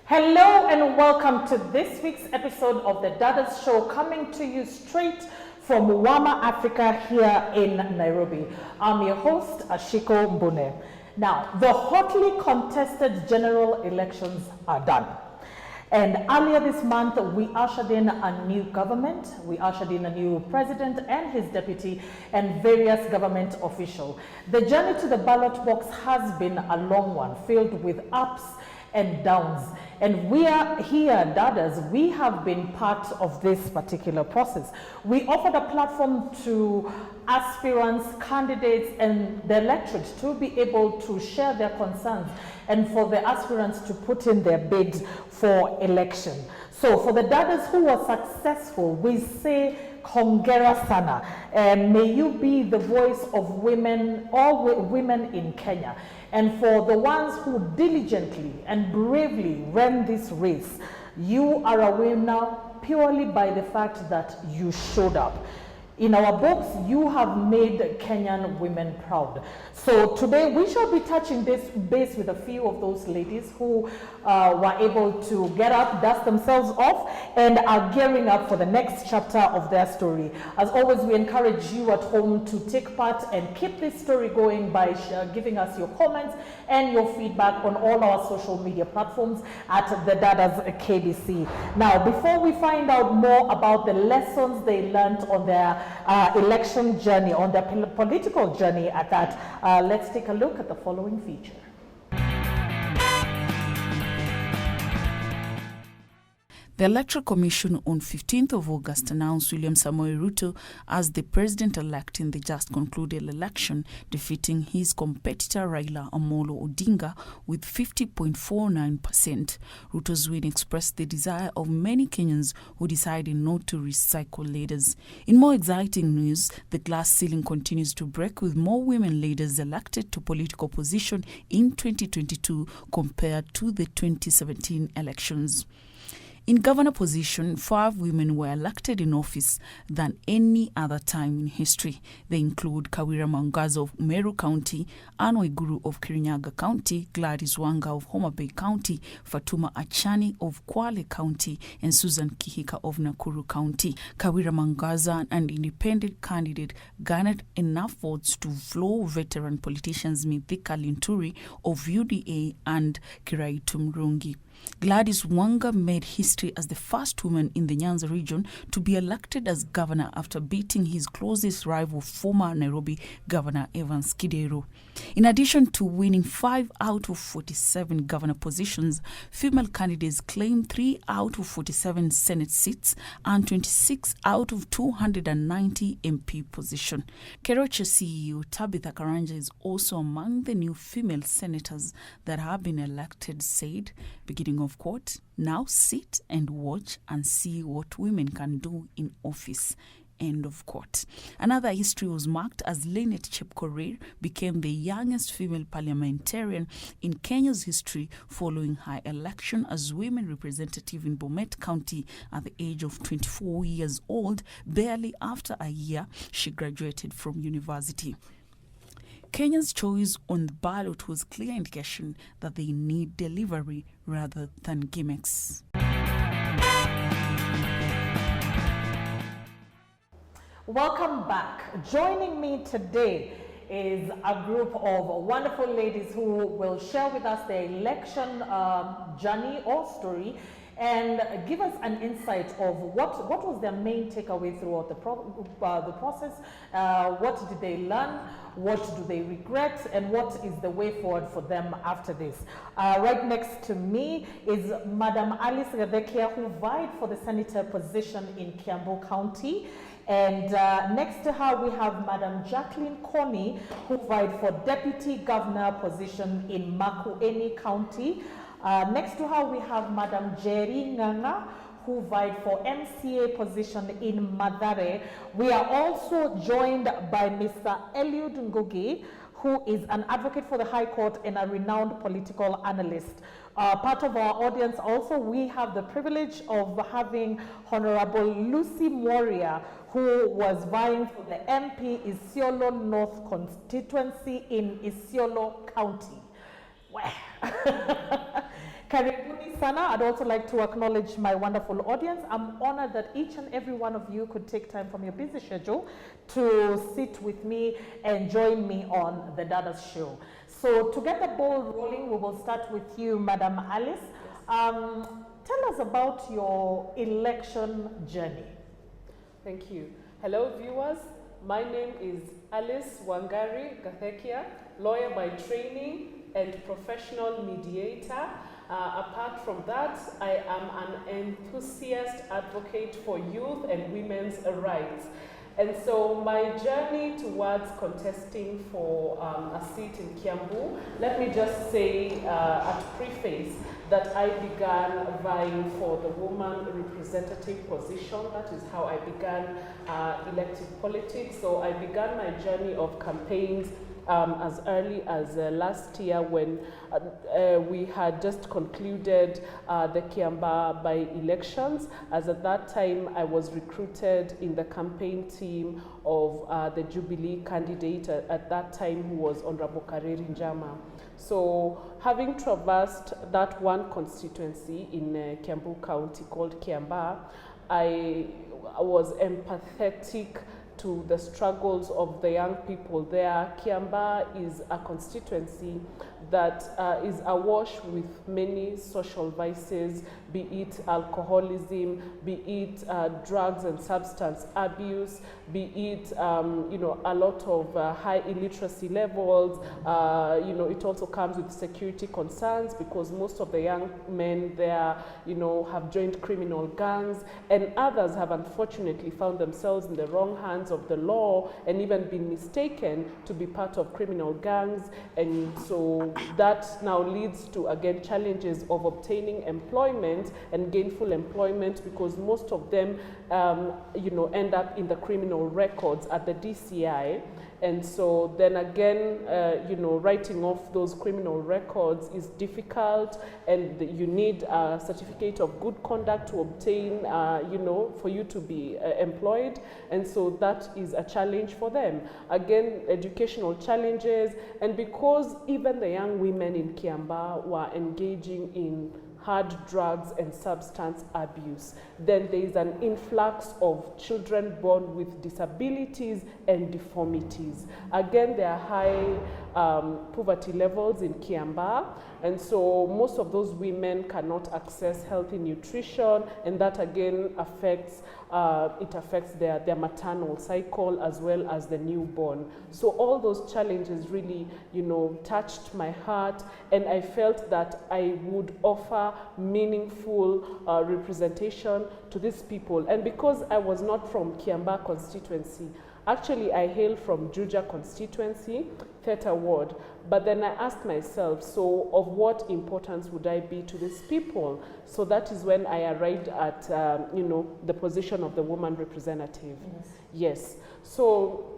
Hello and welcome to this week's episode of the Dadas show, coming to you straight from Wama, Africa, here in Nairobi. I'm your host, Ashiko Mbune. Now, the hotly contested general elections are done. And earlier this month, we ushered in a new government. We ushered in a new president and his deputy and various government officials. The journey to the ballot box has been a long one, filled with ups and downs. And we are here, Dadas, we have been part of this particular process. We offered a platform to aspirants, candidates, and the electorate to be able to share their concerns and for the aspirants to put in their bid for election. So for the Dadas who were successful, we say Hongera sana, and may you be the voice of women, all women in Kenya. And for the ones who diligently and bravely ran this race, you are a winner purely by the fact that you showed up. In our books, you have made Kenyan women proud. So today we shall be touching this base with a few of those ladies who were able to get up, dust themselves off, and are gearing up for the next chapter of their story. As always, we encourage you at home to take part and keep this story going by giving us your comments and your feedback on all our social media platforms at the Dadas KBC. Now, before we find out more about the lessons they learned on their election journey, on their political journey at that, let's take a look at the following feature. The Electoral Commission on 15th of August announced William Samoei Ruto as the president-elect in the just concluded election, defeating his competitor Raila Amolo Odinga with 50.49%. Ruto's win expressed the desire of many Kenyans who decided not to recycle leaders. In more exciting news, the glass ceiling continues to break, with more women leaders elected to political position in 2022 compared to the 2017 elections. In governor position, 5 women were elected in office than any other time in history. They include Kawira Mwangaza of Meru County, Anne Waiguru of Kirinyaga County, Gladys Wanga of Homa Bay County, Fatuma Achani of Kwale County, and Susan Kihika of Nakuru County. Kawira Mwangaza, an independent candidate, garnered enough votes to floor veteran politicians Mithika Linturi of UDA and Kiraitu Murungi. Gladys Wanga made history as the first woman in the Nyanza region to be elected as governor after beating his closest rival, former Nairobi Governor Evans Kidero. In addition to winning 5 out of 47 governor positions, female candidates claimed 3 out of 47 Senate seats and 26 out of 290 MP positions. Keroche CEO Tabitha Karanja is also among the new female senators that have been elected, said, beginning of quote, "Now sit and watch and see what women can do in office." End of quote. Another history was marked as Lynette Chepkorir became the youngest female parliamentarian in Kenya's history following her election as women representative in Bomet County at the age of 24 years old, barely after a year she graduated from university. Kenya's choice on the ballot was clear indication that they need delivery rather than gimmicks. Welcome back. Joining me today is a group of wonderful ladies who will share with us their election journey or story and give us an insight of what was their main takeaway throughout the process, what did they learn, what do they regret, and what is the way forward for them after this. Right next to me is Madam Alice Gadekia, who vied for the senator position in Kiambu County. And next to her, we have Madam Jacqueline Kony, who vied for deputy governor position in Makueni County. Next to her, we have Madam Jerry Nganga, who vied for MCA position in Mathare. We are also joined by Mr. Eliud Ngugi, who is an advocate for the High Court and a renowned political analyst. Part of our audience also, we have the privilege of having Honorable Lucy Moria, who was vying for the MP Isiolo North constituency in Isiolo County. Karibuni sana. I'd also like to acknowledge my wonderful audience. I'm honored that each and every one of you could take time from your busy schedule to sit with me and join me on the Dadas show. So to get the ball rolling, we will start with you, Madam Alice. Tell us about your election journey. Thank you. Hello, viewers. My name is Alice Wangari Gathekia, lawyer by training and professional mediator. Apart from that, I am an enthusiast advocate for youth and women's rights. And so my journey towards contesting for a seat in Kiambu, let me just say at preface that I began vying for the woman representative position. That is how I began elective politics. So I began my journey of campaigns as early as last year when we had just concluded the Kiamba by-elections, as at that time I was recruited in the campaign team of the Jubilee candidate at that time, who was Honorable Kareri Njama. So having traversed that one constituency in Kiambu County called Kiamba, I was empathetic to the struggles of the young people there. Kiamba is a constituency that is awash with many social vices, be it alcoholism, be it drugs and substance abuse, be it a lot of high illiteracy levels. It also comes with security concerns because most of the young men there, have joined criminal gangs, and others have unfortunately found themselves in the wrong hands of the law and even been mistaken to be part of criminal gangs. And so that now leads to, again, challenges of obtaining employment and gainful employment, because most of them end up in the criminal records at the DCI. And so then again, writing off those criminal records is difficult, and you need a certificate of good conduct to obtain, for you to be employed. And so that is a challenge for them. Again, educational challenges, and because even the young women in Kiamba were engaging in hard drugs and substance abuse, then there is an influx of children born with disabilities and deformities. Again, there are high poverty levels in Kiamba, and so most of those women cannot access healthy nutrition, and that again affects their maternal cycle as well as the newborn. So all those challenges really, touched my heart, and I felt that I would offer meaningful representation to these people. And because I was not from Kiamba constituency, actually I hail from Juja constituency, Theta Ward, but then I asked myself, so of what importance would I be to these people? So that is when I arrived at, the position of the woman representative. Yes. So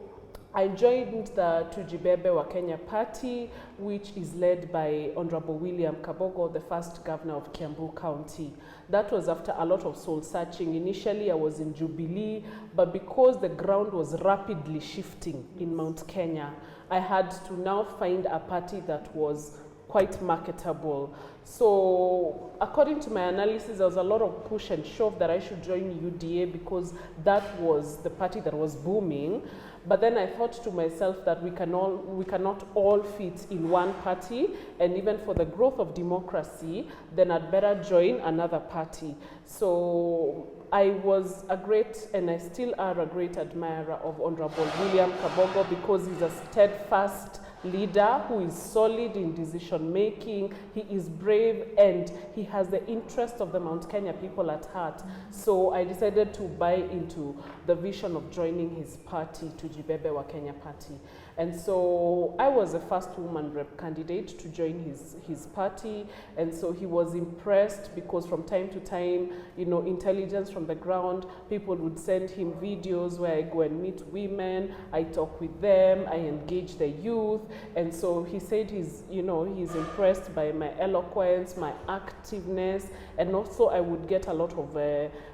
I joined the Tujibebe wa Kenya party, which is led by Honorable William Kabogo, the first governor of Kiambu County. That was after a lot of soul searching. Initially, I was in Jubilee, but because the ground was rapidly shifting in Mount Kenya, I had to now find a party that was quite marketable. So according to my analysis, there was a lot of push and shove that I should join UDA because that was the party that was booming. But then I thought to myself that we cannot all fit in one party, and even for the growth of democracy, then I'd better join another party. So I was a great, and I still are a great admirer of Honorable William Kabogo, because he's a steadfast leader who is solid in decision making. He is brave, and he has the interest of the Mount Kenya people at heart. So I decided to buy into the vision of joining his party, Tujibebe wa Kenya party. And so I was the first woman rep candidate to join his party. And so he was impressed because from time to time, intelligence from the ground, people would send him videos where I go and meet women, I talk with them, I engage the youth. And so he said he's impressed by my eloquence, my activeness, and also I would get a lot of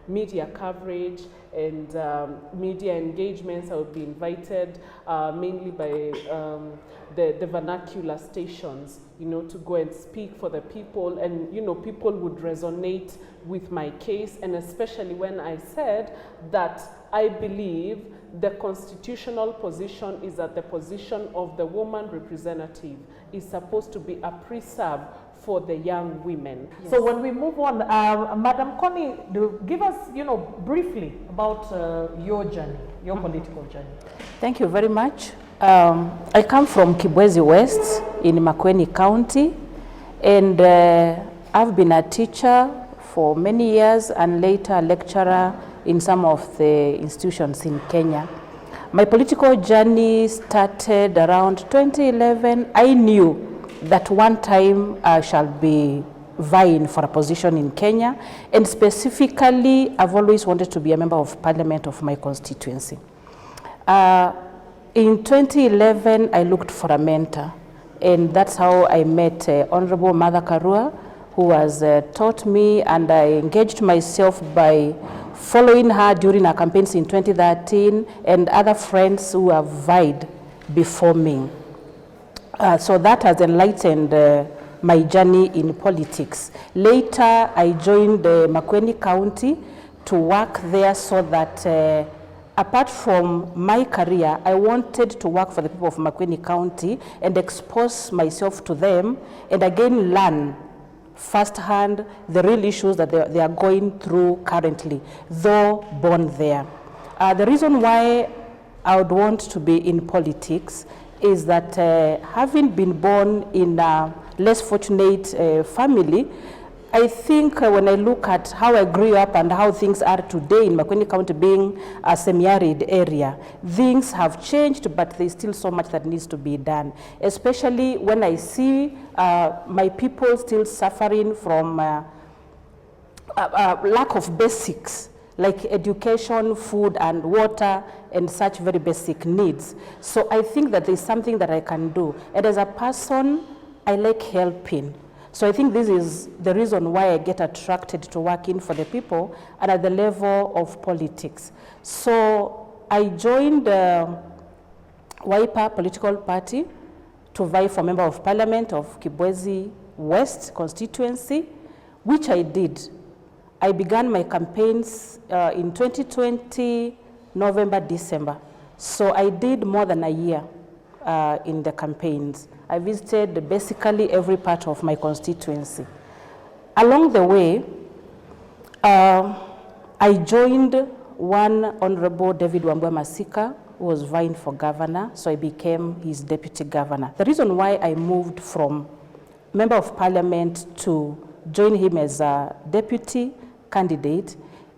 media coverage and media engagements. I would be invited mainly by the vernacular stations, you know, to go and speak for the people, and, you know, people would resonate with my case, and especially when I said that I believe the constitutional position is that the position of the woman representative is supposed to be a preserve for the young women. Yes. So when we move on, Madam Connie, give us, you know, briefly about your journey, your political journey. Thank you very much. I come from Kibwezi West in Makueni County, and I've been a teacher for many years and later a lecturer in some of the institutions in Kenya. My political journey started around 2011. I knew that one time I shall be vying for a position in Kenya, and specifically I've always wanted to be a member of parliament of my constituency. In 2011 I looked for a mentor, and that's how I met Honorable Mother Karua, who has taught me, and I engaged myself by following her during her campaigns in 2013 and other friends who have vied before me. So that has enlightened my journey in politics. Later, I joined Makueni County to work there so that apart from my career, I wanted to work for the people of Makueni County and expose myself to them and again learn firsthand the real issues that they are going through currently, though born there. The reason why I would want to be in politics is that having been born in a less fortunate family, I think when I look at how I grew up and how things are today in Makueni County being a semi-arid area, things have changed, but there's still so much that needs to be done, especially when I see my people still suffering from lack of basics like education, food, and water, and such very basic needs. So I think that there's something that I can do. And as a person, I like helping. So I think this is the reason why I get attracted to working for the people and at the level of politics. So I joined Wiper political party to vie for member of parliament of Kibwezi West constituency, which I did. I began my campaigns in 2020, November, December. So I did more than a year in the campaigns. I visited basically every part of my constituency. Along the way, I joined one Honorable David Wambua Masika, who was vying for governor, so I became his deputy governor. The reason why I moved from member of parliament to join him as a deputy candidate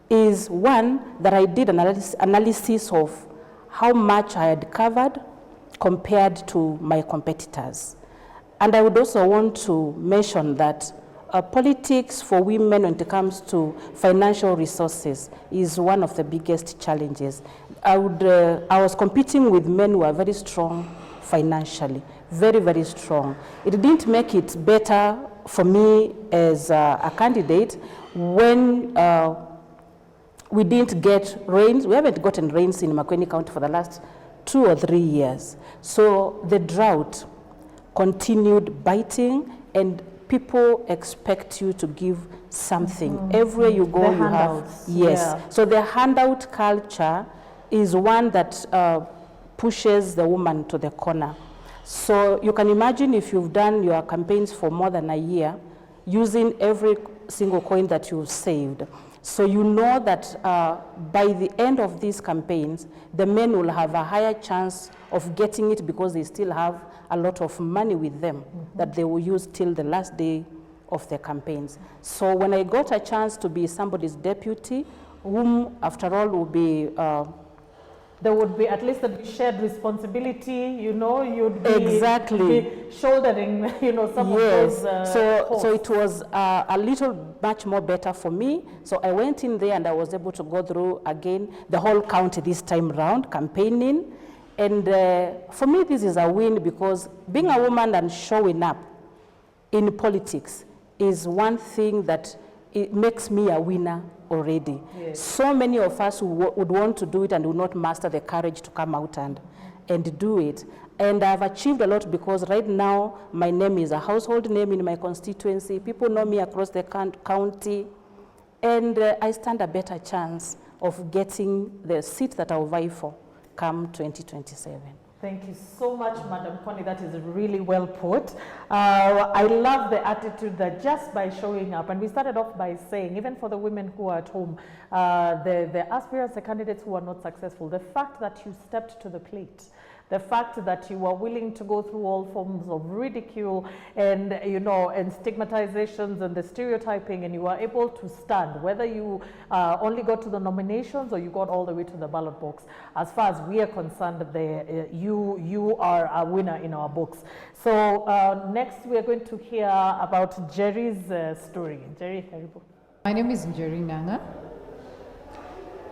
is one, that I did analysis of how much I had covered compared to my competitors. And I would also want to mention that politics for women when it comes to financial resources is one of the biggest challenges. I was competing with men who are very strong financially, very, very strong. It didn't make it better for me as a candidate when we didn't get rains. We haven't gotten rains in Makueni County for the last 2 or 3 years. So the drought continued biting, and people expect you to give something. Everywhere you go, you have, yes. Yeah. So the handout culture is one that pushes the woman to the corner. So you can imagine if you've done your campaigns for more than a year, using every single coin that you've saved. So you know that by the end of these campaigns, the men will have a higher chance of getting it because they still have a lot of money with them that they will use till the last day of their campaigns. So when I got a chance to be somebody's deputy, whom after all will be there would be at least a shared responsibility, you know, you'd be, exactly. be shouldering, you know, some yes. of those So it was a little much more better for me. So I went in there and I was able to go through again the whole county this time round, campaigning. And for me, this is a win because being a woman and showing up in politics is one thing that it makes me a winner already. Yes. So many of us who would want to do it and would not master the courage to come out and and do it. And I've achieved a lot because right now my name is a household name in my constituency. People know me across the county, and I stand a better chance of getting the seat that I'll vie for come 2027. Thank you so much, Madam Connie. That is really well put. I love the attitude that just by showing up, and we started off by saying, even for the women who are at home, the aspirants, the candidates who are not successful, the fact that you stepped to the plate, the fact that you are willing to go through all forms of ridicule and, you know, and stigmatizations and the stereotyping, and you are able to stand, whether you only got to the nominations or you got all the way to the ballot box. As far as we are concerned, you are a winner in our books. So next we are going to hear about Jerry's story. Jerry, karibu. My name is Jerry Nganga,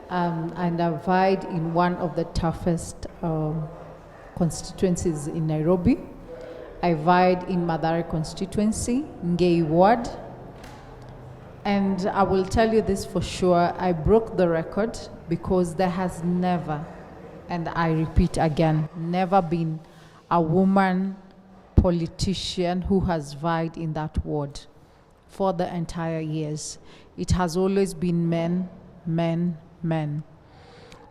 and I vied in one of the toughest constituencies in Nairobi. I vied in Mathare constituency, Ngei ward, and I will tell you this for sure, I broke the record because there has never, and I repeat again, never been a woman politician who has vied in that ward for the entire years. It has always been men, men, men.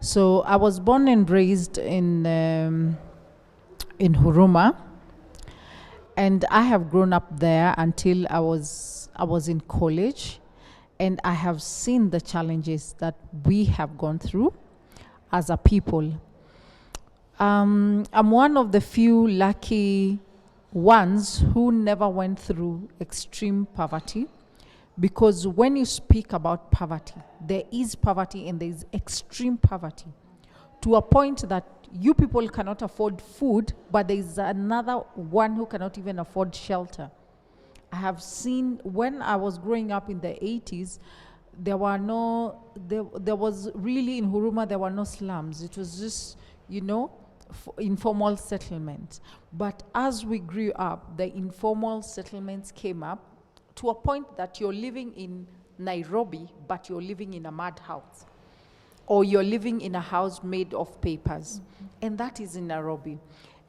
So I was born and raised in Huruma, and I have grown up there until I was in college, and I have seen the challenges that we have gone through as a people. I'm one of the few lucky ones who never went through extreme poverty, because when you speak about poverty, there is poverty and there is extreme poverty, to a point that you people cannot afford food, but there is another one who cannot even afford shelter. I have seen, when I was growing up in the 80s, there was really in Huruma, there were no slums. It was just, you know, informal settlements. But as we grew up, the informal settlements came up to a point that you're living in Nairobi, but you're living in a mud house, or you're living in a house made of papers. And that is in Nairobi.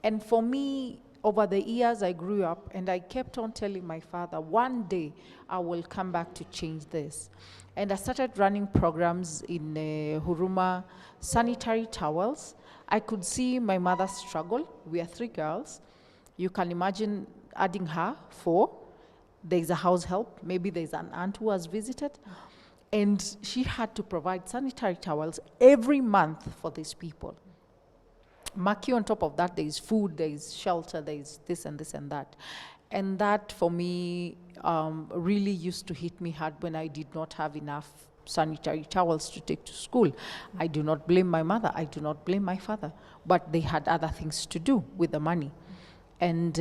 And for me, over the years I grew up, and I kept on telling my father, one day I will come back to change this. And I started running programs in Huruma, sanitary towels. I could see my mother struggle. We are 3 girls. You can imagine adding her 4. There's a house help. Maybe there's an aunt who has visited. And she had to provide sanitary towels every month for these people. Maki, on top of that, there is food, there is shelter, there is this and this and that. And that, for me, really used to hit me hard when I did not have enough sanitary towels to take to school. I do not blame my mother, I do not blame my father, but they had other things to do with the money. And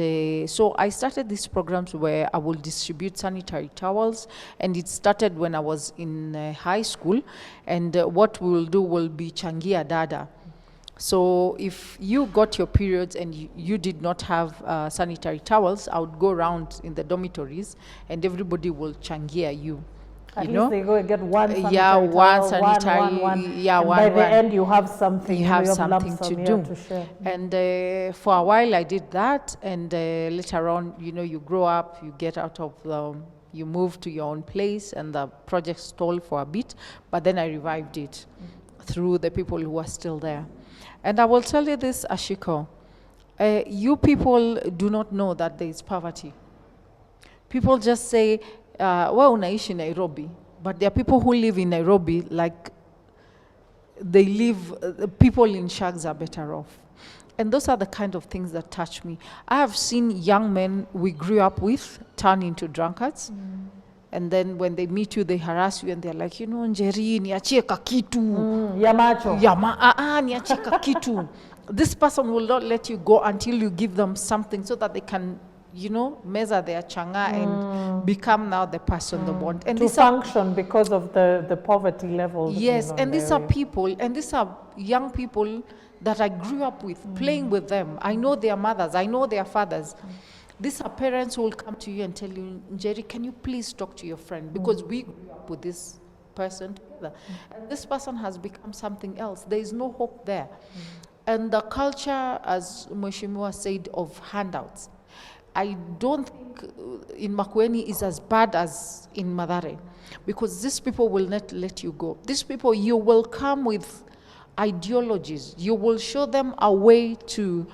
so I started these programs where I will distribute sanitary towels, and it started when I was in high school, and what we will do will be changia Dada. So if you got your periods and you did not have sanitary towels, I would go around in the dormitories and everybody will changia you. At you least know? they go and get one sanitary yeah, towel, one sanitary, one. yeah, and one. by the end, you have something. You have lump something sum to do. To share. And for a while, I did that, and later on, you know, you grow up, you get out of you move to your own place, and the project stalled for a bit, but then I revived it through the people who are still there. And I will tell you this, Ashiko, you people do not know that there is poverty. People just say, well, unaishi Nairobi, but there are people who live in Nairobi like they live, people in shags are better off. And those are the kind of things that touch me. I have seen young men we grew up with turn into drunkards. And then when they meet you, they harass you and they're like, you know, Njeri, niachie kakitu. Yamacho. Niachie kakitu. This person will not let you go until you give them something so that they can, you know, measure their changa and become now the person they want. And to function because of the poverty level. Yes, and these are people, and these are young people that I grew up with, playing with them. I know their mothers, I know their fathers. These are parents who will come to you and tell you, Njeri, can you please talk to your friend? Because we grew up with this person together. And this person has become something else. There is no hope there. And the culture, as Mheshimiwa said, of handouts, I don't think in Makueni is as bad as in Mathare, because these people will not let you go. These people, you will come with ideologies. You will show them a way to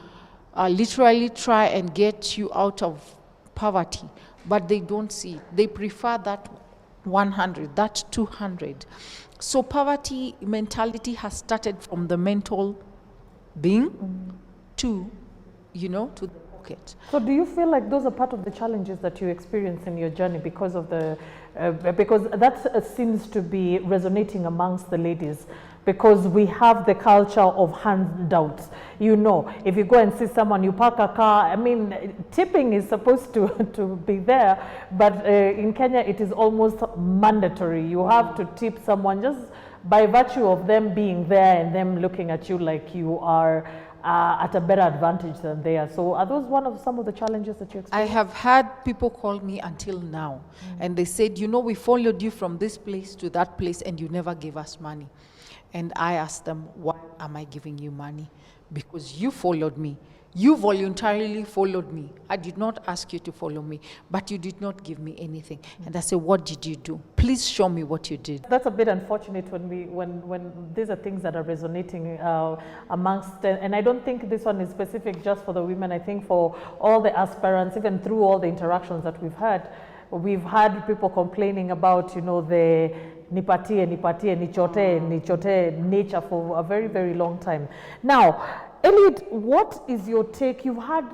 literally try and get you out of poverty, but they don't see it. They prefer that 100, that 200. So poverty mentality has started from the mental being to, to the pocket. So do you feel like those are part of the challenges that you experience in your journey because of the, because that seems to be resonating amongst the ladies, because we have the culture of handouts. If you go and see someone, you park a car, I mean, tipping is supposed to be there, but in Kenya it is almost mandatory. You have to tip someone just by virtue of them being there and them looking at you like you are at a better advantage than they are. So are those some of the challenges that you experience? I have had people call me until now, and they said, we followed you from this place to that place and you never gave us money. And I asked them, why am I giving you money? Because you followed me. You voluntarily followed me. I did not ask you to follow me, but you did not give me anything. And I said, what did you do? Please show me what you did. That's a bit unfortunate when these are things that are resonating amongst, and I don't think this one is specific just for the women. I think for all the aspirants, even through all the interactions that we've had people complaining about, the nipatie, nichote nature for a very, very long time. Now, Eliud, what is your take? You've had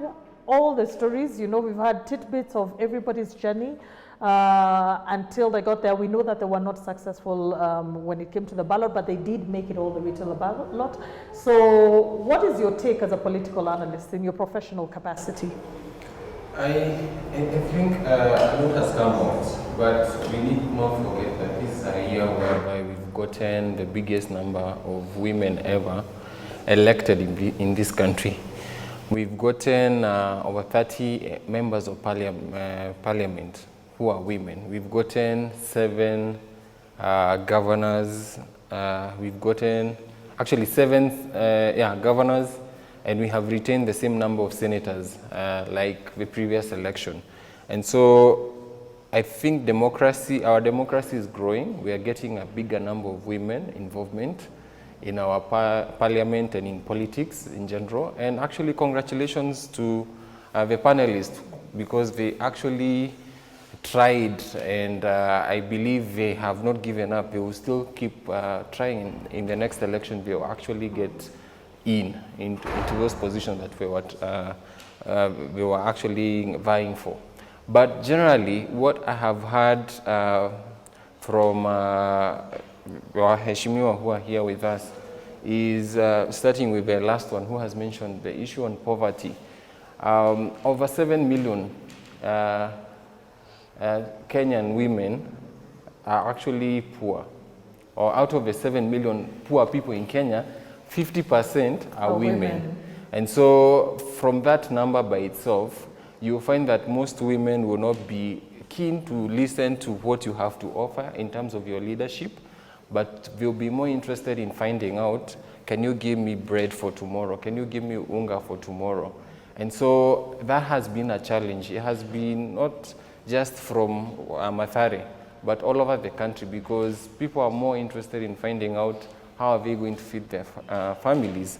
all the stories, we've had tidbits of everybody's journey until they got there. We know that they were not successful when it came to the ballot, but they did make it all the way to the ballot. So what is your take as a political analyst in your professional capacity? I think a lot has come out, but we need not forget that this is a year whereby we've gotten the biggest number of women ever elected in this country. We've gotten over 30 members of parliament who are women. We've gotten 7 governors. We've gotten actually 7 governors, and we have retained the same number of senators like the previous election. And so I think our democracy is growing. We are getting a bigger number of women involvement in our parliament and in politics in general. And actually congratulations to the panelists, because they actually tried, and I believe they have not given up. They will still keep trying. In the next election, they will actually get into those positions that we were actually vying for. But generally, what I have heard from our Heshimiwa who are here with us is, starting with the last one who has mentioned the issue on poverty. Over 7 million Kenyan women are actually poor. Or out of the 7 million poor people in Kenya, 50% are women. And so from that number by itself, you'll find that most women will not be keen to listen to what you have to offer in terms of your leadership, but they'll be more interested in finding out, can you give me bread for tomorrow? Can you give me unga for tomorrow? And so that has been a challenge. It has been not just from Mathare, but all over the country, because people are more interested in finding out how are they going to feed their families.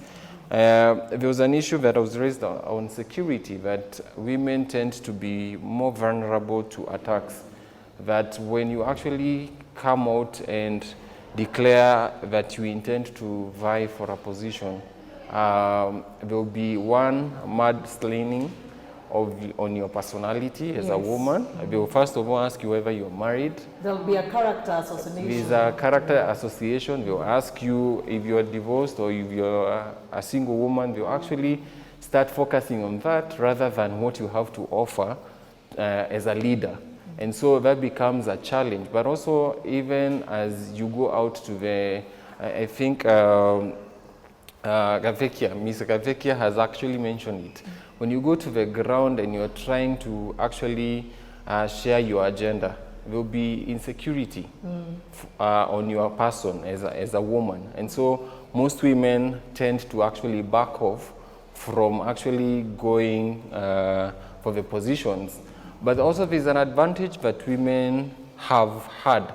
There was an issue that was raised on security, that women tend to be more vulnerable to attacks, that when you actually come out and declare that you intend to vie for a position, there will be one mudslinging on your personality as a woman. They will first of all ask you whether you're married. There'll be a character association. There's a character association. They'll ask you if you're divorced or if you're a single woman. They'll actually start focusing on that rather than what you have to offer as a leader. And so that becomes a challenge. But also, even as you go out to the, I think Ms. Gavekia has actually mentioned it. When you go to the ground and you're trying to actually share your agenda, there will be insecurity on your person as a woman. And so most women tend to actually back off from actually going for the positions. But also there's an advantage that women have had.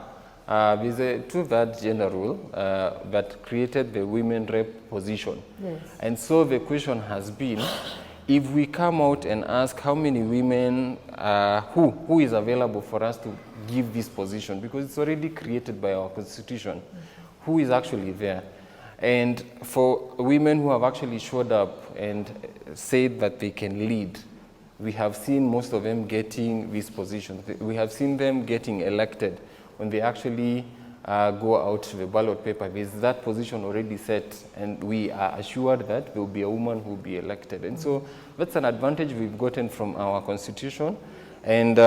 There's a two-third gender rule that created the women rep position. Yes. And so the question has been, if we come out and ask how many women, who is available for us to give this position, because it's already created by our constitution, who is actually there? And for women who have actually showed up and said that they can lead, we have seen most of them getting these positions. We have seen them getting elected when they actually go out to the ballot paper. There's that position already set, and we are assured that there will be a woman who will be elected. And so that's an advantage we've gotten from our constitution. And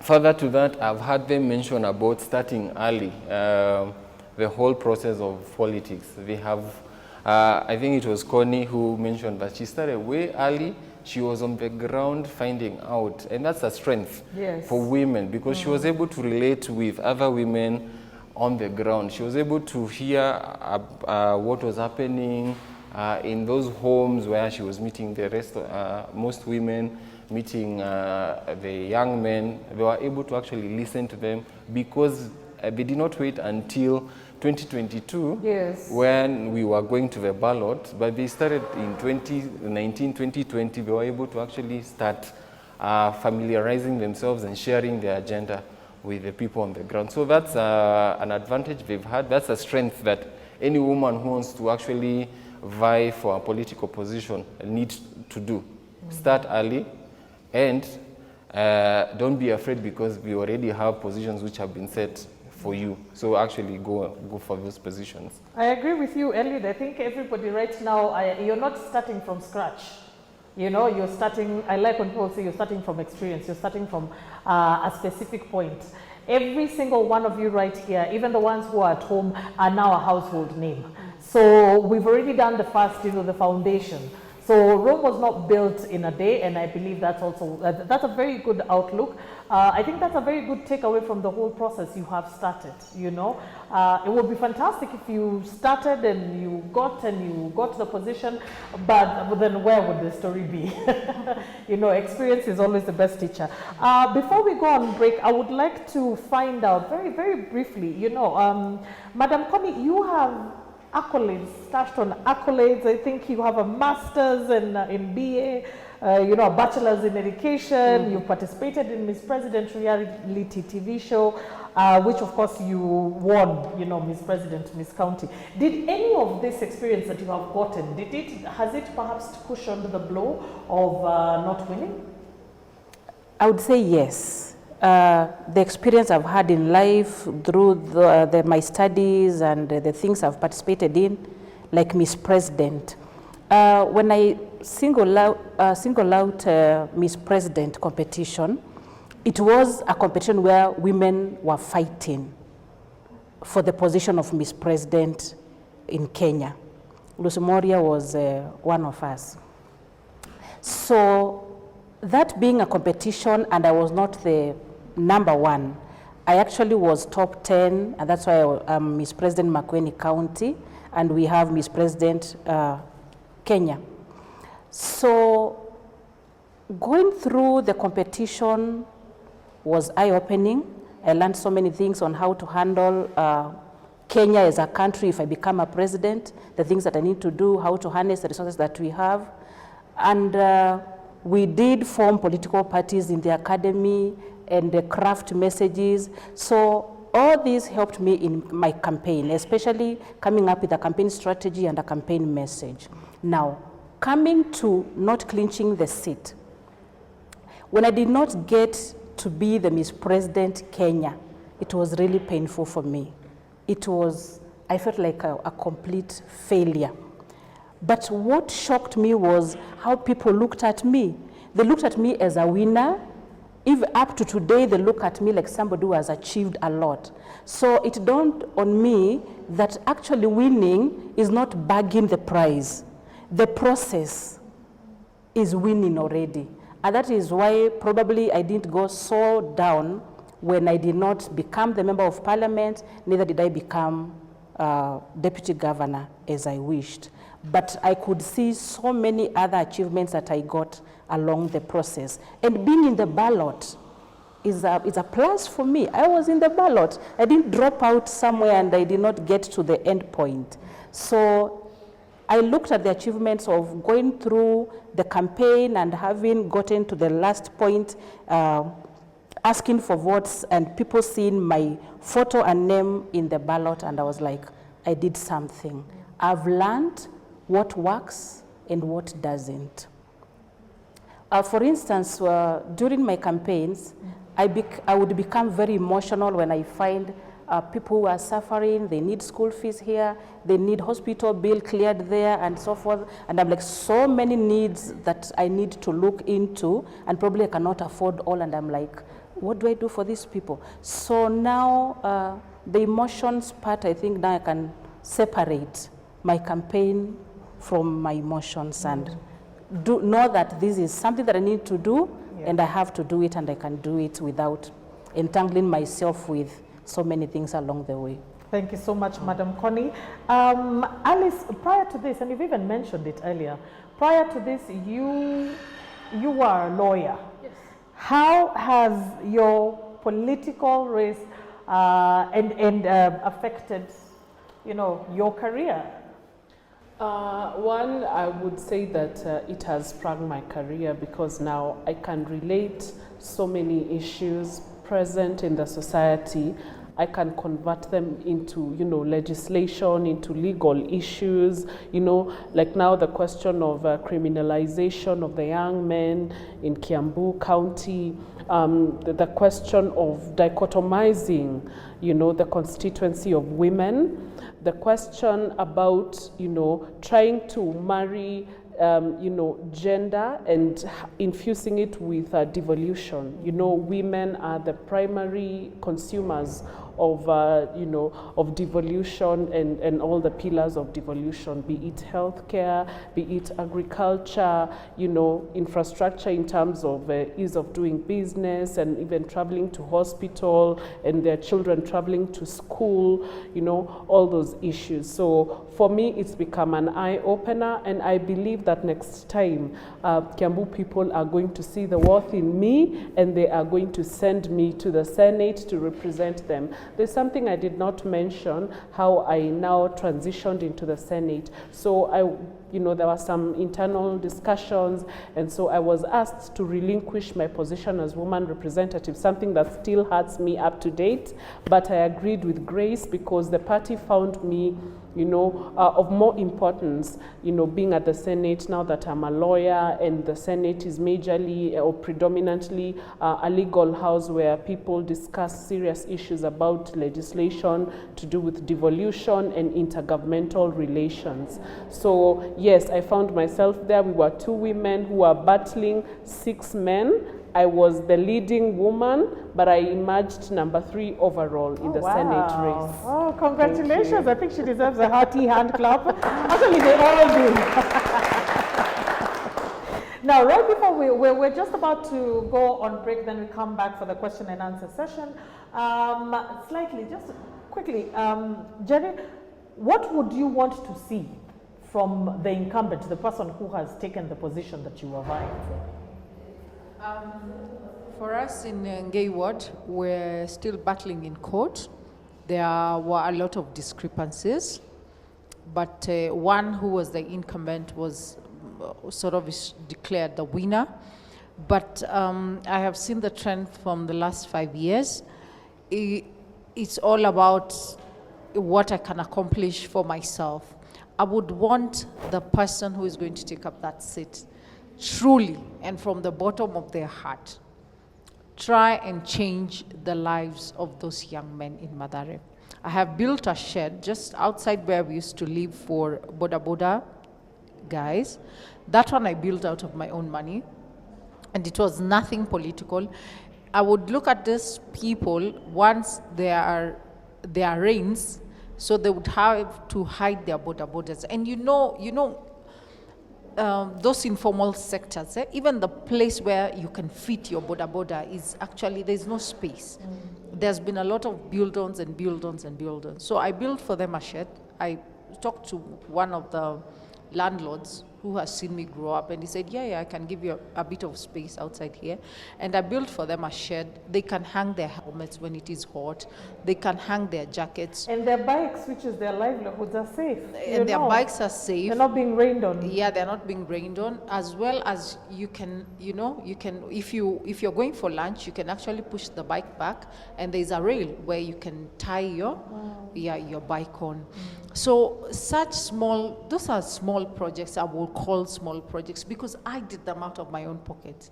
further to that, I've heard them mention about starting early, the whole process of politics. They have, I think it was Connie who mentioned that she started way early. She was on the ground finding out, and that's a strength for women, because she was able to relate with other women on the ground. She was able to hear what was happening in those homes where she was meeting the rest, most women, meeting the young men. They were able to actually listen to them, because they did not wait until 2022 when we were going to the ballot, but they started in 2019, 2020. They were able to actually start familiarizing themselves and sharing their agenda with the people on the ground. So that's an advantage they've had. That's a strength that any woman who wants to actually vie for a political position needs to do. Start early, and don't be afraid, because we already have positions which have been set for you. So actually go for those positions. I agree with you, Eliud. I think everybody right now, you're not starting from scratch. You know, you're starting, I like when people say you're starting from experience, you're starting from a specific point. Every single one of you right here, even the ones who are at home, are now a household name. So we've already done the first, the foundation. So Rome was not built in a day, and I believe that's also, that's a very good outlook. I think that's a very good takeaway from the whole process you have started, you know. It would be fantastic if you started and you got the position, but then where would the story be? You know, experience is always the best teacher. Before we go on break, I would like to find out very, very briefly, you know, Madam Connie, you have accolades, touched on accolades. I think you have a master's in BA, you know, a bachelor's in education. You participated in Miss President reality TV show, which of course you won, you know, Miss President, Miss County. Did any of this experience that you have gotten, has it perhaps cushioned the blow of not winning? I would say yes. The experience I've had in life through my studies and the things I've participated in, like Miss President. When I single out Miss President competition, it was a competition where women were fighting for the position of Miss President in Kenya. Lucy Moria was one of us. So that being a competition, and I was not the number one, I actually was top 10, and that's why I'm Miss President Makueni County, and we have Miss President Kenya. So going through the competition was eye-opening. I learned so many things on how to handle Kenya as a country if I become a president, the things that I need to do, how to harness the resources that we have. And we did form political parties in the academy and craft messages. So all these helped me in my campaign, especially coming up with a campaign strategy and a campaign message. Now, coming to not clinching the seat. When I did not get to be the Miss President Kenya, it was really painful for me. I felt like a complete failure. But what shocked me was how people looked at me. They looked at me as a winner. Even up to today, they look at me like somebody who has achieved a lot. So it dawned on me that actually winning is not bagging the prize. The process is winning already. And that is why probably I didn't go so down When I did not become the member of parliament, neither did I become deputy governor as I wished. But I could see so many other achievements that I got along the process. And being in the ballot is a plus for me. I was in the ballot. I didn't drop out somewhere and I did not get to the end point. So I looked at the achievements of going through the campaign and having gotten to the last point, asking for votes and people seeing my photo and name in the ballot, and I was like, I did something. I've learned what works and what doesn't. For instance, during my campaigns, I would become very emotional when I find people who are suffering, they need school fees here, they need hospital bill cleared there, and so forth. And I'm like, so many needs that I need to look into, and probably I cannot afford all, and I'm like, what do I do for these people? So now, the emotions part, I think now I can separate my campaign from my emotions and know that this is something that I need to do, and I have to do it, and I can do it without entangling myself with so many things along the way. Thank you so much, Madam Connie. Alice, prior to this, and you've even mentioned it earlier, prior to this, you were a lawyer. Yes. How has your political race affected, your career? One, I would say that it has sprung my career because now I can relate so many issues present in the society. I can convert them into, legislation, into legal issues, like now the question of criminalization of the young men in Kiambu County, the question of dichotomizing, the constituency of women, the question about, trying to marry gender and infusing it with devolution. Women are the primary consumers of, of devolution and all the pillars of devolution, be it healthcare, be it agriculture, infrastructure in terms of ease of doing business and even traveling to hospital and their children traveling to school, all those issues. So for me, it's become an eye-opener, and I believe that next time Kiambu people are going to see the worth in me, and they are going to send me to the Senate to represent them. There's something I did not mention, how I now transitioned into the Senate. So there were some internal discussions, and so I was asked to relinquish my position as woman representative, something that still hurts me up to date, but I agreed with grace because the party found me of more importance, being at the Senate now that I'm a lawyer, and the Senate is majorly or predominantly a legal house where people discuss serious issues about legislation to do with devolution and intergovernmental relations. So yes, I found myself there. We were 2 women who were battling 6 men. I was the leading woman, but I emerged number 3 overall in the Senate race. Oh, congratulations. I think she deserves a hearty hand clap. Actually, they all do. Now, right before we're just about to go on break, then we come back for the question and answer session. Just quickly, Jerry, what would you want to see from the incumbent, the person who has taken the position that you are vying for? For us in Ngei Ward, we're still battling in court. There were a lot of discrepancies, but one who was the incumbent was sort of declared the winner. But I have seen the trend from the last 5 years. It's all about what I can accomplish for myself. I would want the person who is going to take up that seat truly and from the bottom of their heart try and change the lives of those young men in Mathare. I have built a shed just outside where we used to live for Boda guys. That one I built out of my own money, and it was nothing political. I would look at these people once there are rains, so they would have to hide their bodas. And those informal sectors, even the place where you can fit your boda is actually, there's no space. There's been a lot of build-ons and build-ons and build-ons. So I built for them a shed. I talked to one of the landlords who has seen me grow up, and he said, yeah, I can give you a bit of space outside here. And I built for them a shed. They can hang their helmets when it is hot. They can hang their jackets. And their bikes, which is their livelihoods, are safe. And their bikes are safe. They're not being rained on. Yeah, they're not being rained on. As well as you can, if you're going for lunch, you can actually push the bike back, and there's a rail where you can tie your bike on. So those are small projects. I will call small projects because I did them out of my own pocket.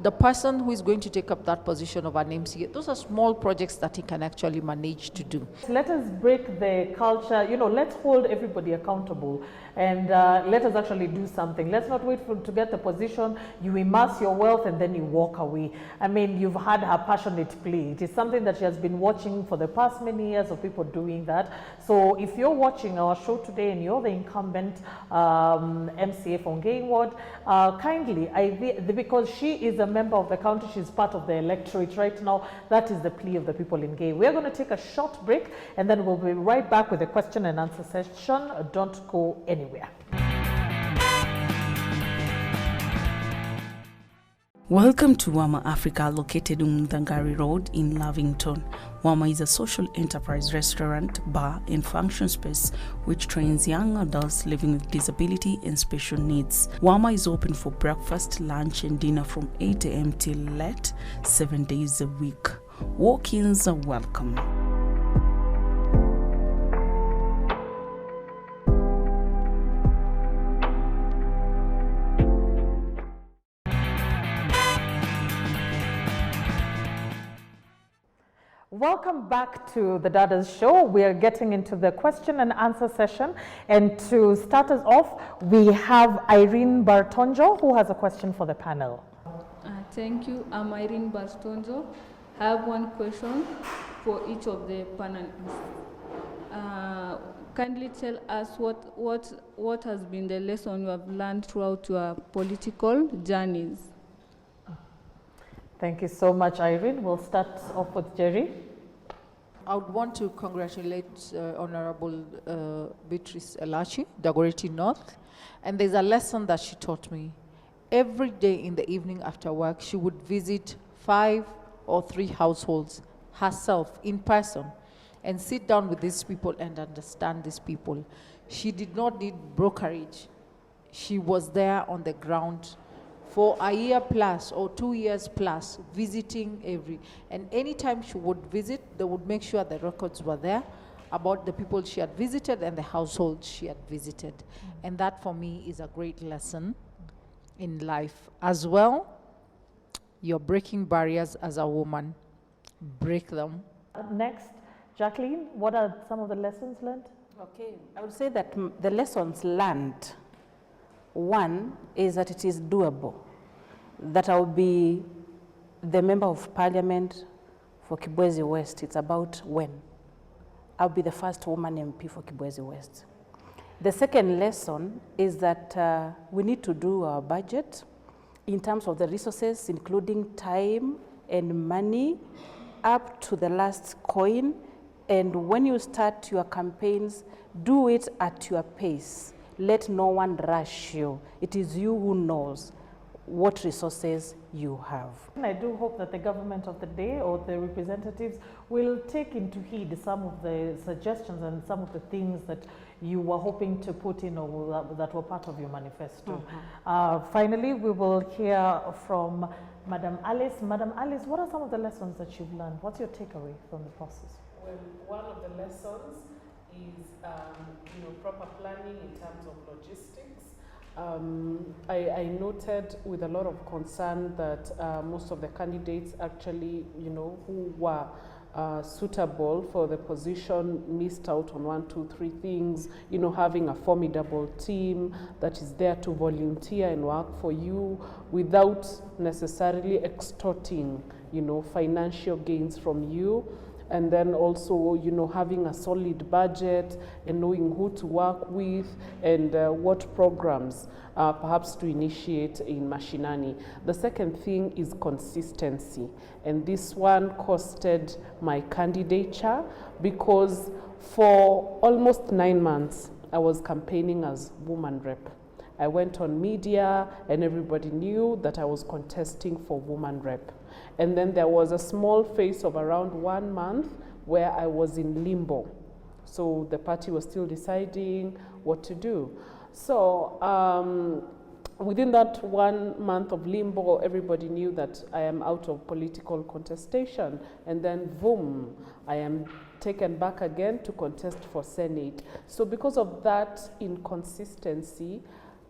The person who is going to take up that position of an MCA, those are small projects that he can actually manage to do. Let us break the culture, let's hold everybody accountable, and let us actually do something. Let's not wait to get the position, you amass your wealth and then you walk away. I mean, you've had her passionate plea. It is something that she has been watching for the past many years of people doing that. So if you're watching our show today and you're the incumbent MCA for Ngei Ward, kindly, because she is a member of the county, she's part of the electorate right now. That is the plea of the people in Ngei. We're going to take a short break and then we'll be right back with the question and answer session. Don't go anywhere. Welcome to Wama Africa, located on Mudangari Road in Lavington. Wama is a social enterprise restaurant, bar, and function space which trains young adults living with disability and special needs. Wama is open for breakfast, lunch, and dinner from 8 a.m. till late, 7 days a week. Walk-ins are welcome. Welcome back to the Dadas show. We are getting into the question and answer session. And to start us off, we have Irene Bartonjo, who has a question for the panel. Thank you. I'm Irene Bartonjo. I have one question for each of the panelists. Kindly tell us what has been the lesson you have learned throughout your political journeys. Thank you so much, Irene. We'll start off with Jerry. I would want to congratulate Honorable Beatrice Elachi, Dagoretti North. And there's a lesson that she taught me. Every day in the evening after work, she would visit 5 or 3 households herself in person and sit down with these people and understand these people. She did not need brokerage. She was there on the ground for a year plus or 2 years plus, visiting and anytime she would visit, they would make sure the records were there about the people she had visited and the households she had visited. And that for me is a great lesson in life. As well, you're breaking barriers as a woman. Break them. Next, Jacqueline, what are some of the lessons learned? Okay, I would say that the lessons learned, one is that it is doable, that I'll be the member of parliament for Kibwezi West. It's about when. I'll be the first woman MP for Kibwezi West. The second lesson is that we need to do our budget in terms of the resources, including time and money, up to the last coin. And when you start your campaigns, do it at your pace. Let no one rush you. It is you who knows what resources you have. And I do hope that the government of the day or the representatives will take into heed some of the suggestions and some of the things that you were hoping to put in or that were part of your manifesto. Finally, we will hear from Madam Alice. Madam Alice, what are some of the lessons that you've learned? What's your takeaway from the process? Well, one of the lessons is proper planning in terms of logistics. I noted with a lot of concern that most of the candidates actually, who were suitable for the position missed out on 1, 2, 3 things, having a formidable team that is there to volunteer and work for you without necessarily extorting, financial gains from you. and then also, you know, having a solid budget and knowing who to work with and what programs perhaps to initiate in mashinani. The second thing is consistency, and this one costed my candidature because for almost 9 months I was campaigning as woman rep. I went on media and everybody knew that I was contesting for woman rep. And then there was a small phase of around 1 month where I was in limbo. So the party was still deciding what to do. So within that 1 month of limbo, everybody knew that I am out of political contestation. And then boom, I am taken back again to contest for Senate. So because of that inconsistency,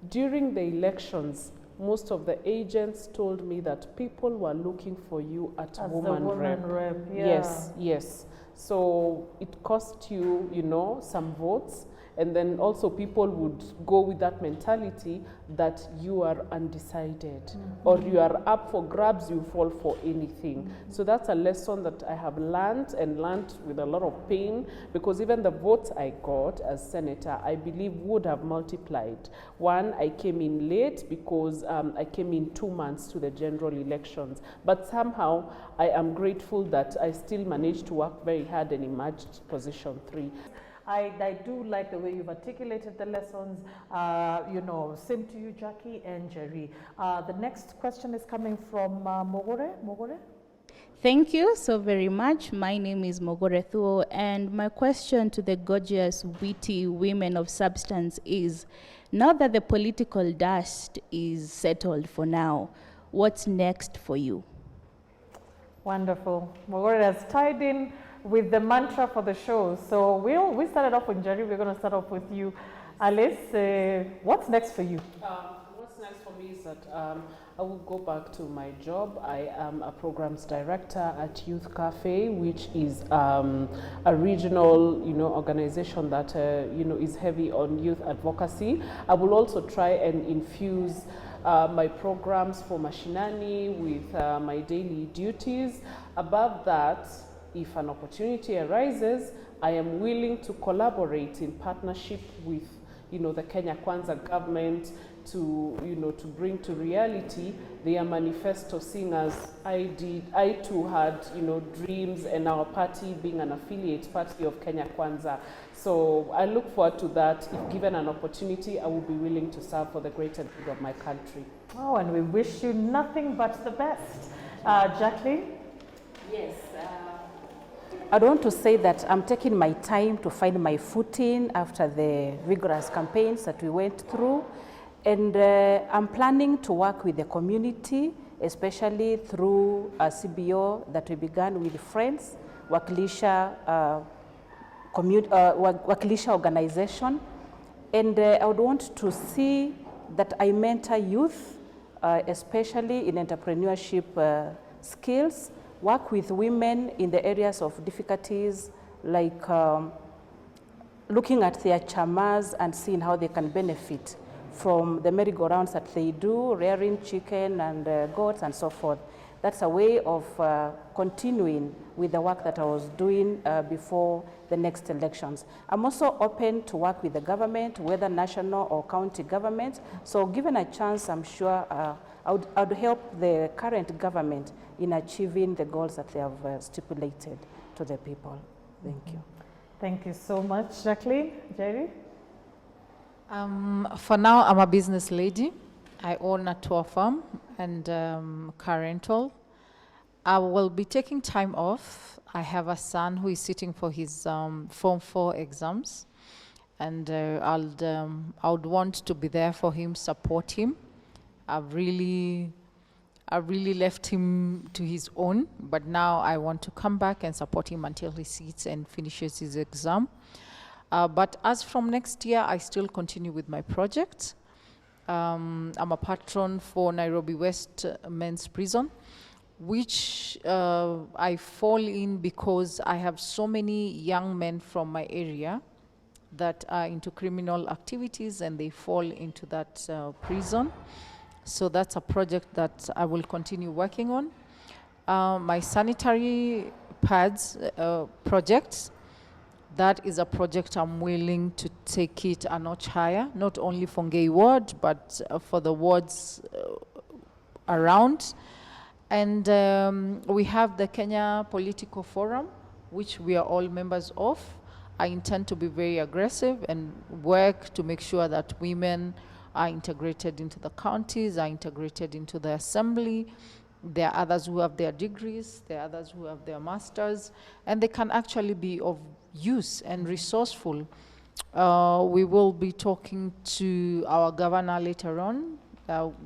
during the elections, most of the agents told me that people were looking for you at woman rep. Yeah. Yes, yes. So it cost you, you know, some votes. And then also people would go with that mentality that you are undecided or you are up for grabs, you fall for anything. So that's a lesson that I have learned and learned with a lot of pain, because even the votes I got as senator, I believe would have multiplied. One, I came in late because I came in 2 months to the general elections. But somehow I am grateful that I still managed to work very hard and emerged position 3. I do like the way you've articulated the lessons. You know, same to you, Jackie and Jerry. The next question is coming from Mogore. Mogore? Thank you so very much. My name is Mogore Thuo, and my question to the gorgeous, witty women of substance is, now that the political dust is settled for now, what's next for you? Wonderful. Mogore has tied in with the mantra for the show. So we started off with Jerry. We're going to start off with you, Alice. What's next for you? What's next for me is that I will go back to my job. I am a programs director at Youth Cafe, which is a regional, you know, organization that you know, is heavy on youth advocacy. I will also try and infuse my programs for mashinani with my daily duties. Above that, if an opportunity arises, I am willing to collaborate in partnership with, you know, the Kenya Kwanza government to, you know, to bring to reality their manifesto, seeing as I too had, you know, dreams, and our party being an affiliate party of Kenya Kwanza. So I look forward to that. If given an opportunity, I will be willing to serve for the greater good of my country. Oh, and we wish you nothing but the best. Jacqueline? Yes. I want to say that I'm taking my time to find my footing after the vigorous campaigns that we went through. And I'm planning to work with the community, especially through a CBO that we began with friends, Wakilisha organization. And I would want to see that I mentor youth, especially in entrepreneurship skills, work with women in the areas of difficulties, like looking at their chamas and seeing how they can benefit from the merry-go-rounds that they do, rearing chicken and goats and so forth. That's a way of continuing with the work that I was doing before the next elections. I'm also open to work with the government, whether national or county government. So given a chance, I'm sure I would help the current government in achieving the goals that they have stipulated to the people. Thank you. Thank you so much, Jacqueline. Jerry? For now, I'm a business lady. I own a tour farm and car rental. I will be taking time off. I have a son who is sitting for his Form 4 exams, and I would want to be there for him, support him. I've really left him to his own, but now I want to come back and support him until he sits and finishes his exam. But as from next year, I still continue with my projects. I'm a patron for Nairobi West Men's Prison, which I fall in because I have so many young men from my area that are into criminal activities, and they fall into that prison. So that's a project that I will continue working on. My sanitary pads projects. That is a project I'm willing to take it a notch higher, not only for Ngei ward, but for the wards around. And we have the Kenya Political Forum, which we are all members of. I intend to be very aggressive and work to make sure that women are integrated into the counties, are integrated into the assembly. There are others who have their degrees, there are others who have their masters, and they can actually be of use and resourceful. We will be talking to our governor later on,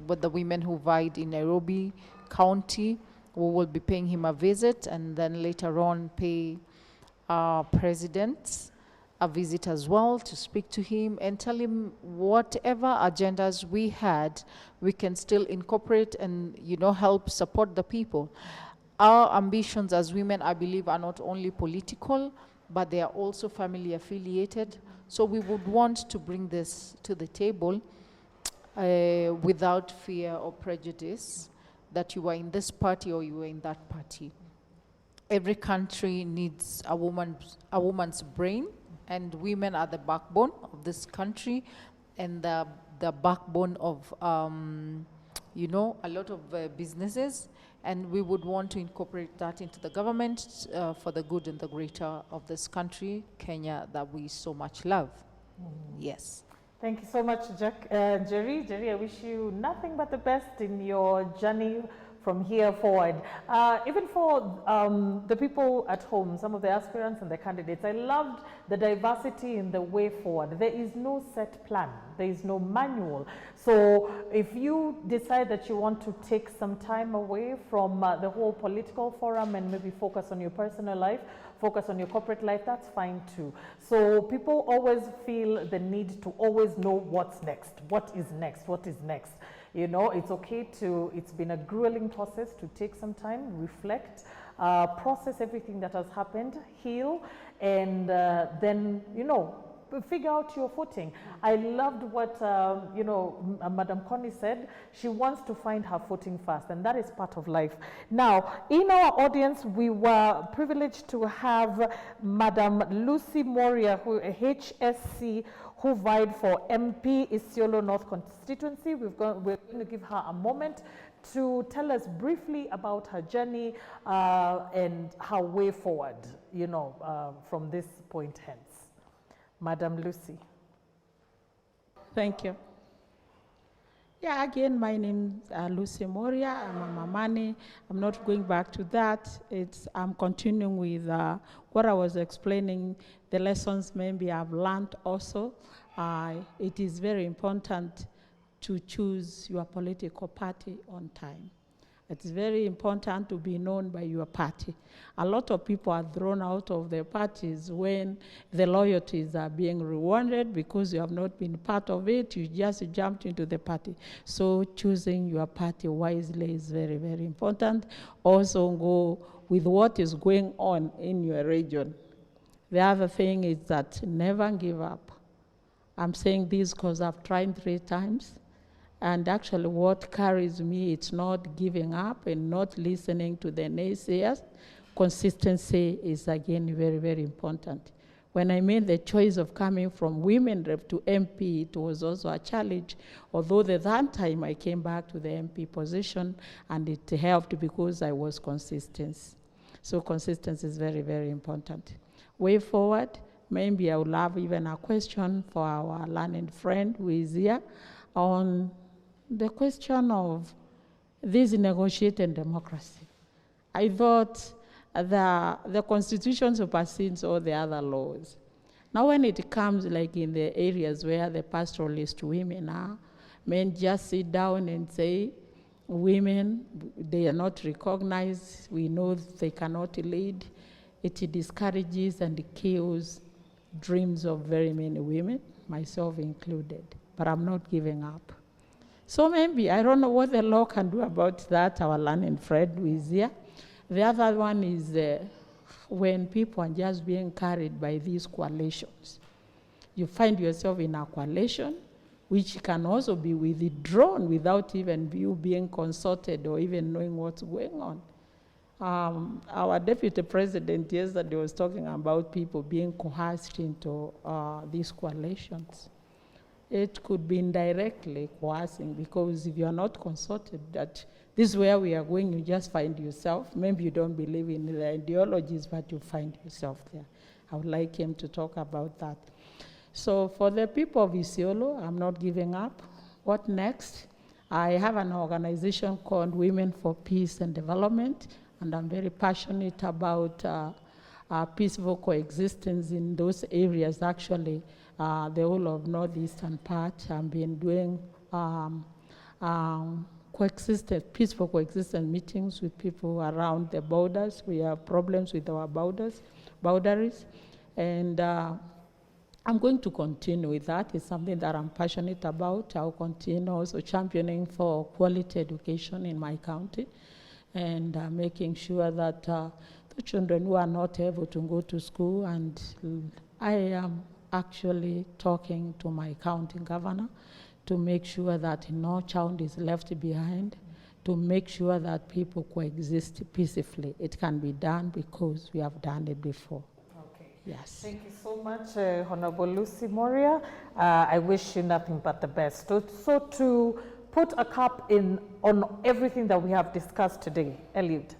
with the women who vied in Nairobi County. We will be paying him a visit, and then later on pay our president a visit as well to speak to him and tell him whatever agendas we had, we can still incorporate and, you know, help support the people. Our ambitions as women, I believe, are not only political, but they are also family affiliated. So we would want to bring this to the table without fear or prejudice that you are in this party or you are in that party. Every country needs a woman's brain, and women are the backbone of this country and the backbone of, you know, a lot of businesses. And we would want to incorporate that into the government for the good and the greater of this country, Kenya, that we so much love. Yes. Thank you so much, Jerry. Jerry, I wish you nothing but the best in your journey from here forward. Even for the people at home, some of the aspirants and the candidates, I loved the diversity in the way forward. There is no set plan. There is no manual. So if you decide that you want to take some time away from the whole political forum and maybe focus on your personal life, focus on your corporate life, that's fine too. So people always feel the need to always know what's next, what is next, what is next. You know, it's okay to, it's been a grueling process to take some time, reflect, process everything that has happened, heal, and then, you know, figure out your footing. I loved what, you know, Madam Connie said. She wants to find her footing first, and that is part of life. Now, in our audience, we were privileged to have Madam Lucy Moria, who HSC, who vied for MP Isiolo North constituency. We're going to give her a moment to tell us briefly about her journey and her way forward, you know, from this point hence. Madam Lucy. Thank you. Yeah, again, my name is Lucy Moria. I'm a Mamani. I'm not going back to that. I'm continuing with what I was explaining, the lessons maybe I've learned also. It is very important to choose your political party on time. It's very important to be known by your party. A lot of people are thrown out of their parties when the loyalties are being rewarded because you have not been part of it, you just jumped into the party. So choosing your party wisely is very, very important. Also go with what is going on in your region. The other thing is that never give up. I'm saying this because I've tried 3 times. And actually what carries me, it's not giving up and not listening to the naysayers. Consistency is again very, very important. When I made the choice of coming from women rep to MP, it was also a challenge. Although that time I came back to the MP position and it helped because I was consistent. So consistency is very, very important. Way forward, maybe I would have even a question for our learned friend who is here on the question of this negotiated democracy. I thought the Constitution supersedes all the other laws. Now when it comes like in the areas where the pastoralist women are, men just sit down and say, women, they are not recognized, we know they cannot lead. It discourages and kills dreams of very many women, myself included, but I'm not giving up. So maybe, I don't know what the law can do about that, our learning friend who is here. The other one is when people are just being carried by these coalitions. You find yourself in a coalition, which can also be withdrawn without even you being consulted or even knowing what's going on. Our deputy president yesterday was talking about people being coerced into these coalitions. It could be indirectly coercing, because if you are not consulted that this is where we are going, you just find yourself. Maybe you don't believe in the ideologies, but you find yourself there. I would like him to talk about that. So for the people of Isiolo, I'm not giving up. What next? I have an organization called Women for Peace and Development, and I'm very passionate about peaceful coexistence in those areas. Actually, the whole of northeastern part, I've been doing peaceful coexistence meetings with people around the borders. We have problems with our boundaries, and I'm going to continue with that. It's something that I'm passionate about. I'll continue also championing for quality education in my county, and making sure that the children who are not able to go to school, and I am actually talking to my county governor to make sure that no child is left behind, to make sure that people coexist peacefully. It can be done because we have done it before. Okay. Yes. Thank you so much, Honorable Lucy Moria. I wish you nothing but the best. So to put a cap on everything that we have discussed today, Eliud,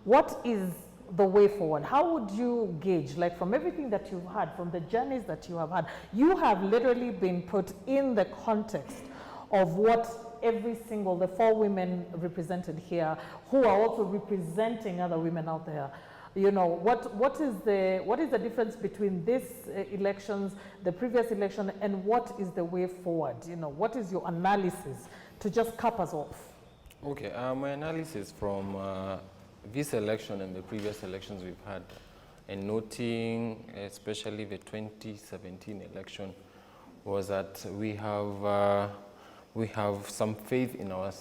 what is the way forward? How would you gauge, like from everything that you've had, from the journeys that you have had, you have literally been put in the context of what the 4 women represented here, who are also representing other women out there. You know, what is the difference between these elections, the previous election, and what is the way forward? You know, what is your analysis to just cap us off? Okay, my analysis from this election and the previous elections we've had, and noting especially the 2017 election, was that we have some faith in our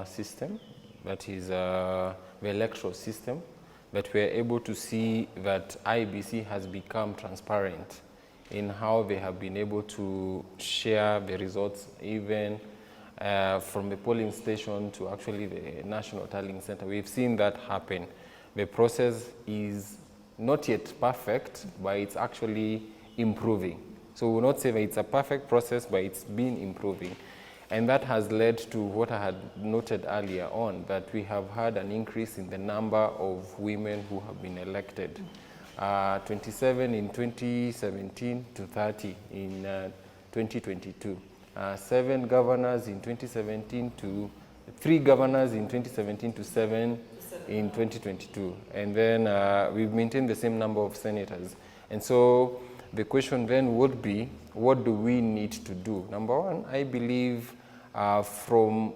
system, that is the electoral system, that we are able to see that IBC has become transparent in how they have been able to share the results, even from the polling station to actually the National Tallying Center. We've seen that happen. The process is not yet perfect, but it's actually improving. So we'll not say that it's a perfect process, but it's been improving. And that has led to what I had noted earlier on, that we have had an increase in the number of women who have been elected. 27 in 2017 to 30 in 2022. 7 governors in 2017 to 3 governors in 2017 to 7 in 2022. And then we've maintained the same number of senators. And so the question then would be, what do we need to do? Number one, I believe from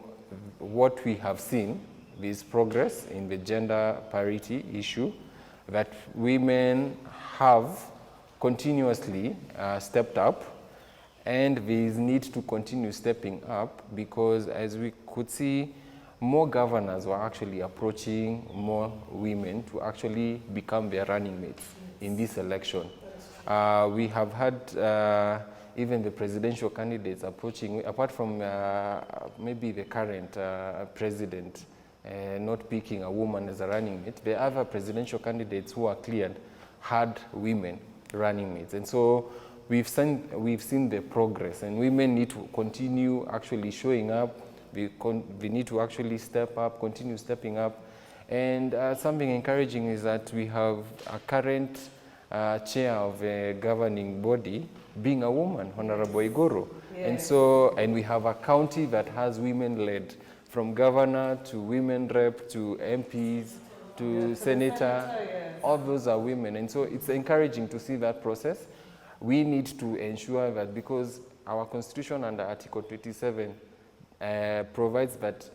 what we have seen, this progress in the gender parity issue, that women have continuously stepped up, and there is need to continue stepping up, because as we could see, more governors were actually approaching more women to actually become their running mates in this election. We have had even the presidential candidates approaching, apart from maybe the current president not picking a woman as a running mate, the other presidential candidates who are cleared had women running mates. And so we've seen the progress, and women need to continue actually showing up. We need to actually step up, continue stepping up. And something encouraging is that we have a current chair of a governing body being a woman, Honorable Igoro. Yes. And we have a county that has women led, from governor to women rep to MPs to senator, yes. All those are women. And so it's encouraging to see that process. We need to ensure that, because our constitution under Article 27 provides that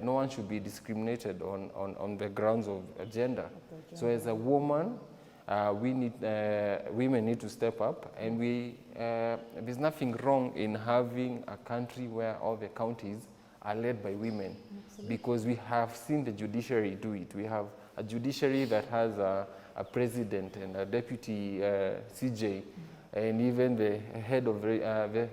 no one should be discriminated on the grounds of gender. So as a woman, women need to step up, and there's nothing wrong in having a country where all the counties are led by women. Absolutely. Because we have seen the judiciary do it. We have a judiciary that has a president and a deputy CJ, and even the head of the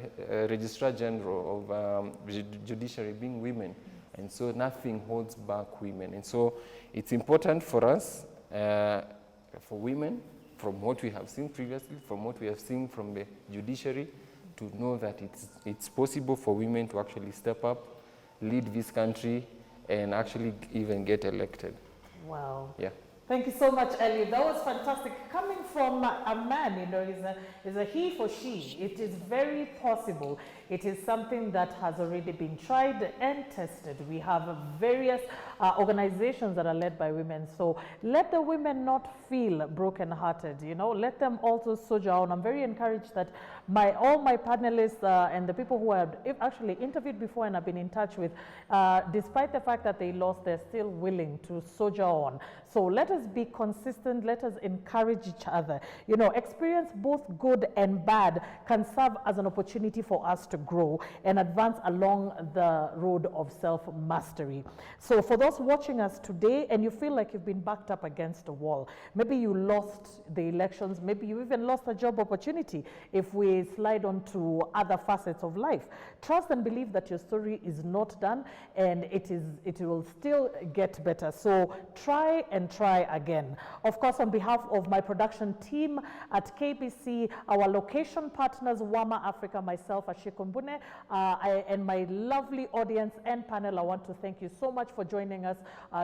Registrar General of the judiciary being women. And so nothing holds back women. And so it's important for us, for women, from what we have seen previously, from what we have seen from the judiciary, to know that it's possible for women to actually step up, lead this country, and actually even get elected. Wow. Yeah. Thank you so much, Elliot. That was fantastic. Coming from a man, you know, is a he for she. It is very possible. It is something that has already been tried and tested. We have various organizations that are led by women. So let the women not feel brokenhearted, you know. Let them also soldier on. I'm very encouraged that all my panelists and the people who have actually interviewed before and have been in touch with, despite the fact that they lost, they're still willing to soldier on. So let us be consistent. Let us encourage each other. You know, experience both good and bad can serve as an opportunity for us to grow and advance along the road of self-mastery. So for those watching us today and you feel like you've been backed up against a wall, maybe you lost the elections, maybe you even lost a job opportunity, if we slide on to other facets of life, trust and believe that your story is not done and it will still get better. So try and try again. Of course, on behalf of my production team at KBC, our location partners, Wama Africa, myself, Ashiko Mbune, and my lovely audience and panel, I want to thank you so much for joining us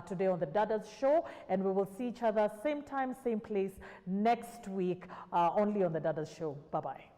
today on the Dadas show, and we will see each other same time, same place next week, only on the Dadas show. Bye-bye.